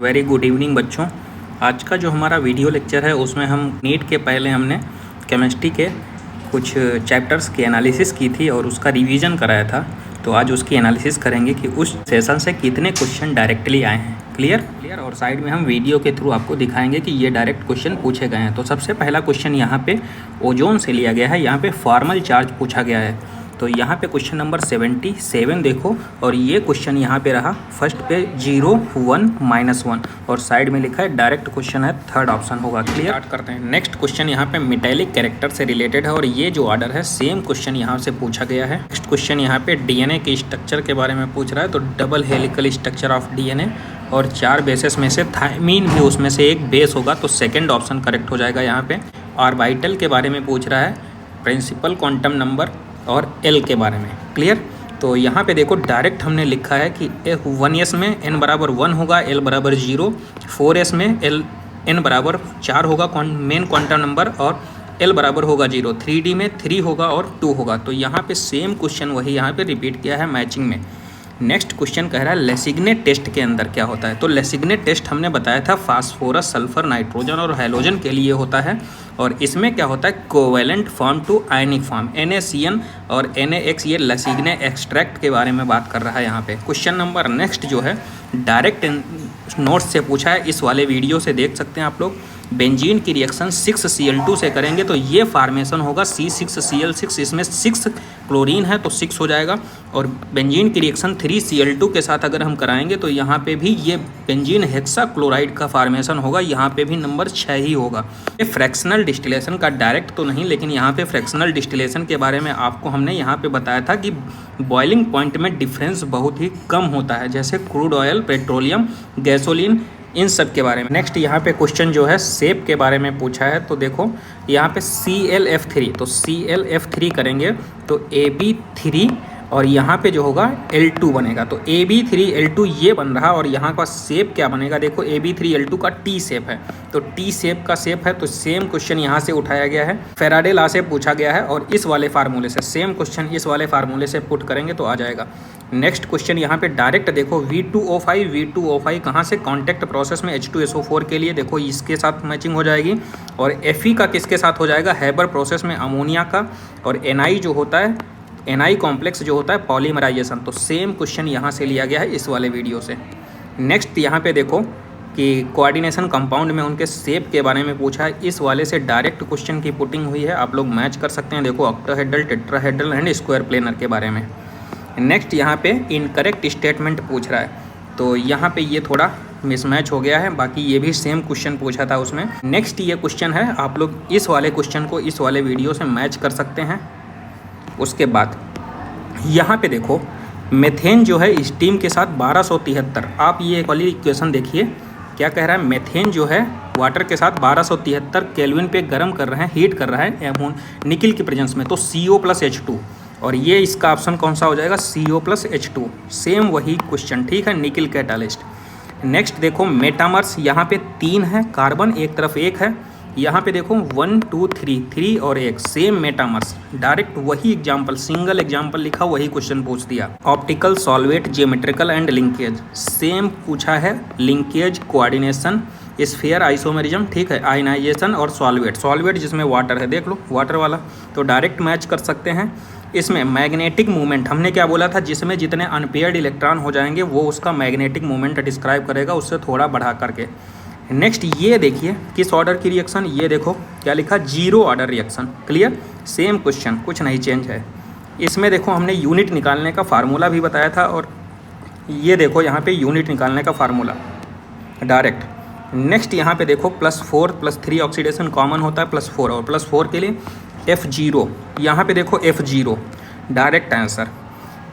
Very good evening बच्चों। आज का जो हमारा वीडियो लेक्चर है उसमें हम नीट के पहले हमने केमिस्ट्री के कुछ चैप्टर्स की एनालिसिस की थी और उसका रिवीजन कराया था। तो आज उसकी एनालिसिस करेंगे कि उस सेशन से कितने क्वेश्चन डायरेक्टली आए हैं। क्लियर। और साइड में हम वीडियो के थ्रू आपको दिखाएंगे कि ये डायरेक्ट क्वेश्चन पूछे गए हैं। तो सबसे पहला क्वेश्चन यहाँ पे ओजोन से लिया गया है। यहाँ पे फॉर्मल चार्ज पूछा गया है। तो यहाँ पे क्वेश्चन नंबर 77 देखो, और ये क्वेश्चन यहाँ पे रहा फर्स्ट पे 0, 1, -1 और साइड में लिखा है डायरेक्ट क्वेश्चन है, थर्ड ऑप्शन होगा। क्लियर। स्टार्ट करते हैं। नेक्स्ट क्वेश्चन यहाँ पे मेटेलिक कैरेक्टर से रिलेटेड है और ये जो ऑर्डर है सेम क्वेश्चन यहाँ से पूछा गया है। नेक्स्ट क्वेश्चन यहाँ पे डीएनए के स्ट्रक्चर के बारे में पूछ रहा है। तो double helical structure of DNA और 4 बेसेस में से थायमीन भी उसमें से एक बेस होगा, तो सेकेंड ऑप्शन करेक्ट हो जाएगा यहाँ पे। ऑर्बिटल के बारे में पूछ रहा है, प्रिंसिपल क्वांटम नंबर और एल के बारे में। क्लियर। तो यहाँ पे देखो डायरेक्ट हमने लिखा है कि 1s में n बराबर 1 होगा, l बराबर 0, 4s में n बराबर 4 होगा मेन क्वांटम नंबर और l बराबर होगा 0, 3d में 3 होगा और 2 होगा। तो यहाँ पे सेम क्वेश्चन वही यहाँ पे रिपीट किया है मैचिंग में। नेक्स्ट क्वेश्चन कह रहा है लेसिग्ने टेस्ट के अंदर क्या होता है। तो लेसिग्ने टेस्ट हमने बताया था फास्फोरस, सल्फर, नाइट्रोजन और हैलोजन के लिए होता है और इसमें क्या होता है covalent form to ionic form NaCN और NaX, ये लेसिग्ने एक्सट्रैक्ट के बारे में बात कर रहा है यहाँ पे। क्वेश्चन नंबर नेक्स्ट जो है डायरेक्ट नोट्स से पूछा है, इस वाले वीडियो से देख सकते हैं आप लोग। बेंजीन की रिएक्शन 6Cl2 से करेंगे तो ये फार्मेशन होगा C6Cl6, इसमें 6 क्लोरीन है तो 6 हो जाएगा। और बेंजीन की रिएक्शन 3Cl2 के साथ अगर हम कराएंगे तो यहाँ पे भी ये बेंजीन हेक्सा क्लोराइड का फार्मेशन होगा, यहाँ पे भी नंबर 6 ही होगा। ये फ्रैक्शनल डिस्टिलेशन का डायरेक्ट तो नहीं, लेकिन यहाँ पे फ्रैक्शनल डिस्टिलेशन के बारे में आपको हमने यहाँ पे बताया था कि बॉइलिंग पॉइंट में डिफरेंस बहुत ही कम होता है, जैसे क्रूड ऑयल, पेट्रोलियम, गैसोलीन, इन सब के बारे में। नेक्स्ट यहाँ पे क्वेश्चन जो है शेप के बारे में पूछा है। तो देखो यहाँ पे ClF3, तो ClF3 करेंगे तो AB3 और यहाँ पे जो होगा L2 बनेगा। तो AB3L2 ये बन रहा और यहाँ का शेप क्या बनेगा, देखो AB3L2 का T शेप है, तो T शेप का शेप है। तो सेम क्वेश्चन यहाँ से उठाया गया है, फेराडे लॉ से पूछा गया है और इस वाले फार्मूले से सेम क्वेश्चन इस वाले फार्मूले से पुट करेंगे तो आ जाएगा। नेक्स्ट क्वेश्चन यहाँ पे डायरेक्ट देखो V2O5 कहाँ से, कॉन्टैक्ट प्रोसेस में H2SO4 के लिए, देखो इसके साथ मैचिंग हो जाएगी। और Fe का किसके साथ हो जाएगा, हैबर प्रोसेस में अमोनिया का। और Na जो होता है, Na कॉम्प्लेक्स जो होता है पॉलीमराइजेशन। तो सेम क्वेश्चन यहाँ से लिया गया है इस वाले वीडियो से। नेक्स्ट यहाँ पे देखो कि कोऑर्डिनेशन कंपाउंड में उनके शेप के बारे में पूछा है, इस वाले से डायरेक्ट क्वेश्चन की पुटिंग हुई है, आप लोग मैच कर सकते हैं। देखो octahedral, tetrahedral and square planar के बारे में। नेक्स्ट यहाँ पे इनकरेक्ट स्टेटमेंट पूछ रहा है, तो यहाँ पे ये थोड़ा मिसमैच हो गया है, बाकी ये भी सेम क्वेश्चन पूछा था उसमें। नेक्स्ट ये क्वेश्चन है, आप लोग इस वाले क्वेश्चन को इस वाले वीडियो से मैच कर सकते हैं। उसके बाद यहाँ पे देखो मेथेन जो है स्टीम के साथ 1273, आप ये वाली इक्वेशन देखिए क्या कह रहा है। मेथेन जो है वाटर के साथ 1273 केल्विन पे गर्म कर रहे हैं, हीट कर रहा है निकिल की प्रेजेंस में, तो CO+H2 और ये इसका ऑप्शन कौन सा हो जाएगा, CO+H2। सेम वही क्वेश्चन, ठीक है, निकिल कैटालिस्ट। नेक्स्ट देखो मेटामर्स, यहाँ पे 3 है कार्बन, एक तरफ 1 है। यहाँ पे देखो 1 2 3 और 1, सेम मेटामर्स। डायरेक्ट वही एग्जाम्पल, सिंगल एग्जाम्पल लिखा, वही क्वेश्चन पूछ दिया। Optical, solvate, geometrical and linkage, same पूछा है। लिंकेज, कोऑर्डिनेशन, स्फीयर, आइसोमेरिज्म, ठीक है, आयनाइजेशन और सॉल्वेट जिसमें वाटर है, देख लो वाटर वाला, तो डायरेक्ट मैच कर सकते हैं। इसमें मैग्नेटिक मूवमेंट हमने क्या बोला था, जिसमें जितने अनपेयर्ड इलेक्ट्रॉन हो जाएंगे वो उसका मैग्नेटिक मूवमेंट डिस्क्राइब करेगा, उससे थोड़ा बढ़ा करके। नेक्स्ट ये देखिए किस ऑर्डर की रिएक्शन, ये देखो क्या लिखा, 0 order reaction. Clear, same question, कुछ नहीं चेंज है। इसमें देखो हमने यूनिट निकालने का फार्मूला भी बताया था और ये देखो यहाँ पे यूनिट निकालने का फार्मूला डायरेक्ट। नेक्स्ट यहाँ पे देखो +4 +3 ऑक्सीडेशन कॉमन होता है, +4 और +4 के लिए F0, यहाँ पे देखो F0 डायरेक्ट आंसर।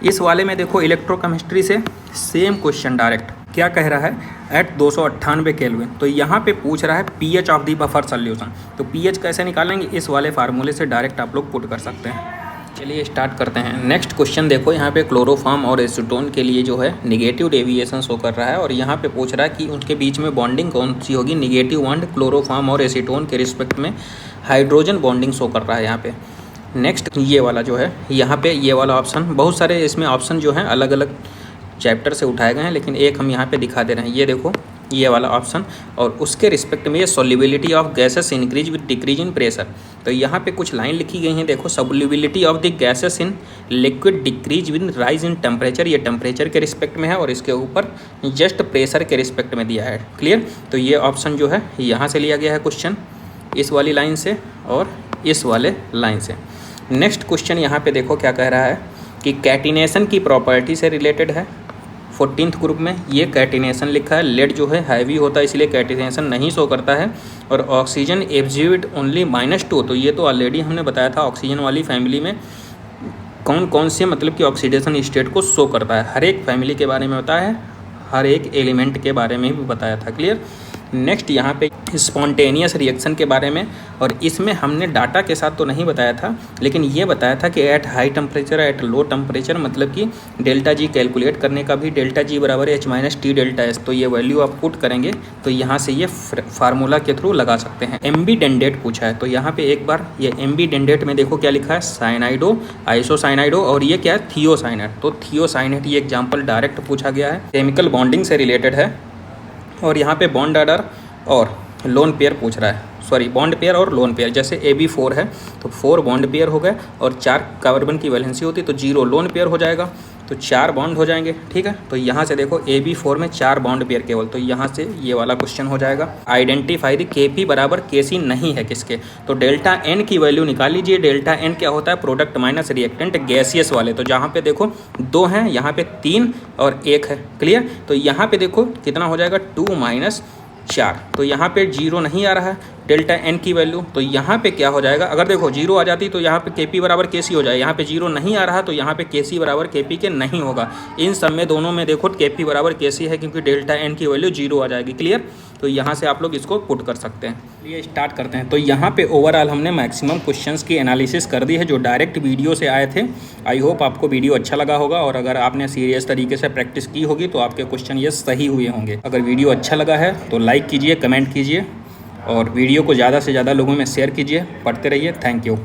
इस वाले में देखो इलेक्ट्रोकेमिस्ट्री से सेम क्वेश्चन डायरेक्ट क्या कह रहा है, एट 298 केल्विन। तो यहाँ पे पूछ रहा है pH of the buffer solution, तो pH कैसे निकालेंगे, इस वाले फार्मूले से डायरेक्ट आप लोग पुट कर सकते हैं। चलिए स्टार्ट करते हैं। नेक्स्ट क्वेश्चन देखो यहाँ पे क्लोरोफॉर्म और एसीटोन के लिए जो है निगेटिव डेविएशन शो कर रहा है और यहाँ पे पूछ रहा है कि उनके बीच में बॉन्डिंग कौन सी होगी। निगेटिव बॉन्ड क्लोरोफॉर्म और एसीटोन के रिस्पेक्ट में हाइड्रोजन बॉन्डिंग शो कर रहा है यहाँ पे। नेक्स्ट ये वाला जो है, यहाँ पे ये वाला ऑप्शन, बहुत सारे इसमें ऑप्शन जो हैं अलग अलग चैप्टर से उठाए गए हैं, लेकिन एक हम यहाँ पे दिखा दे रहे हैं। ये देखो ये वाला ऑप्शन। और उसके रिस्पेक्ट में ये solubility of gases increase with decrease in pressure. तो यहाँ पे कुछ लाइन लिखी गई हैं, देखो, solubility of the gases in liquid decrease with rise in temperature, ये टेम्परेचर के रिस्पेक्ट में है और इसके ऊपर जस्ट प्रेशर के रिस्पेक्ट में दिया है। क्लियर। तो ये ऑप्शन जो है यहाँ से लिया गया है क्वेश्चन, इस वाली लाइन से और इस वाले लाइन से। नेक्स्ट क्वेश्चन यहाँ पे देखो क्या कह रहा है कि कैटिनेशन की प्रॉपर्टी से रिलेटेड है। 14th ग्रुप में ये कैटिनेशन लिखा है। लेड जो है हैवी होता है इसलिए कैटिनेशन नहीं शो करता है। और ऑक्सीजन एब्जॉर्ब्ड ओनली -2, तो ये तो ऑलरेडी हमने बताया था ऑक्सीजन वाली फैमिली में कौन कौन से मतलब कि ऑक्सीडेशन स्टेट को शो करता है। हर एक फैमिली के बारे में बताया है, हर एक एलिमेंट के बारे में भी बताया था। क्लियर। नेक्स्ट यहाँ पे स्पॉन्टेनियस रिएक्शन के बारे में, और इसमें हमने डाटा के साथ तो नहीं बताया था, लेकिन ये बताया था कि at high temperature at low temperature मतलब कि डेल्टा जी कैलकुलेट करने का भी डेल्टा जी बराबर H-T डेल्टा एस। तो ये वैल्यू आप पुट करेंगे तो यहाँ से ये फार्मूला के थ्रू लगा सकते हैं। एम्बीडेंडेट पूछा है, तो यहाँ पे एक बार ये एम्बीडेंडेट में देखो क्या लिखा है, साइनाइडो, आइसोसाइनाइडो, और ये क्या है, थियोसाइनेट। तो थियोसाइनेट ये एग्जाम्पल डायरेक्ट पूछा गया है, केमिकल बॉन्डिंग से रिलेटेड है। और यहाँ पे बॉन्ड ऑर्डर और लोन पेयर पूछ रहा है, सॉरी बॉन्ड पेयर और लोन पेयर। जैसे AB4 है तो 4 बॉन्ड पेयर हो गए और 4 कार्बन की वैलेंसी होती है तो 0 लोन पेयर हो जाएगा, तो 4 बॉन्ड हो जाएंगे। ठीक है। तो यहाँ से देखो AB4 में 4 बॉन्ड पेयर केवल, तो यहाँ से ये वाला क्वेश्चन हो जाएगा। आइडेंटिफाई द Kp बराबर Kc नहीं है किसके, तो डेल्टा N की वैल्यू निकाल लीजिए। डेल्टा N क्या होता है, प्रोडक्ट माइनस रिएक्टेंट गैसियस वाले। तो जहाँ पे देखो 2 हैं, यहाँ पे 3 और 1 है। क्लियर। तो यहाँ पे देखो कितना हो जाएगा, 2 - 4। तो यहाँ पे 0 नहीं आ रहा है डेल्टा N की वैल्यू, तो यहाँ पे क्या हो जाएगा, अगर देखो 0 आ जाती तो यहाँ पे Kp बराबर Kc हो जाए। यहाँ पे 0 नहीं आ रहा तो यहाँ पे Kc बराबर Kp के नहीं होगा। इन सब में दोनों में देखो Kp बराबर Kc है क्योंकि डेल्टा N की वैल्यू 0 आ जाएगी। क्लियर। तो यहाँ से आप लोग इसको पुट कर सकते हैं। ये स्टार्ट करते हैं। तो यहाँ पे ओवरऑल हमने मैक्सिमम क्वेश्चंस की एनालिसिस कर दी है जो डायरेक्ट वीडियो से आए थे। आई होप आपको वीडियो अच्छा लगा होगा, और अगर आपने सीरियस तरीके से प्रैक्टिस की होगी तो आपके क्वेश्चन ये सही हुए होंगे। अगर वीडियो अच्छा लगा है तो लाइक कीजिए, कमेंट कीजिए और वीडियो को ज़्यादा से ज़्यादा लोगों में शेयर कीजिए। पढ़ते रहिए। Thank you.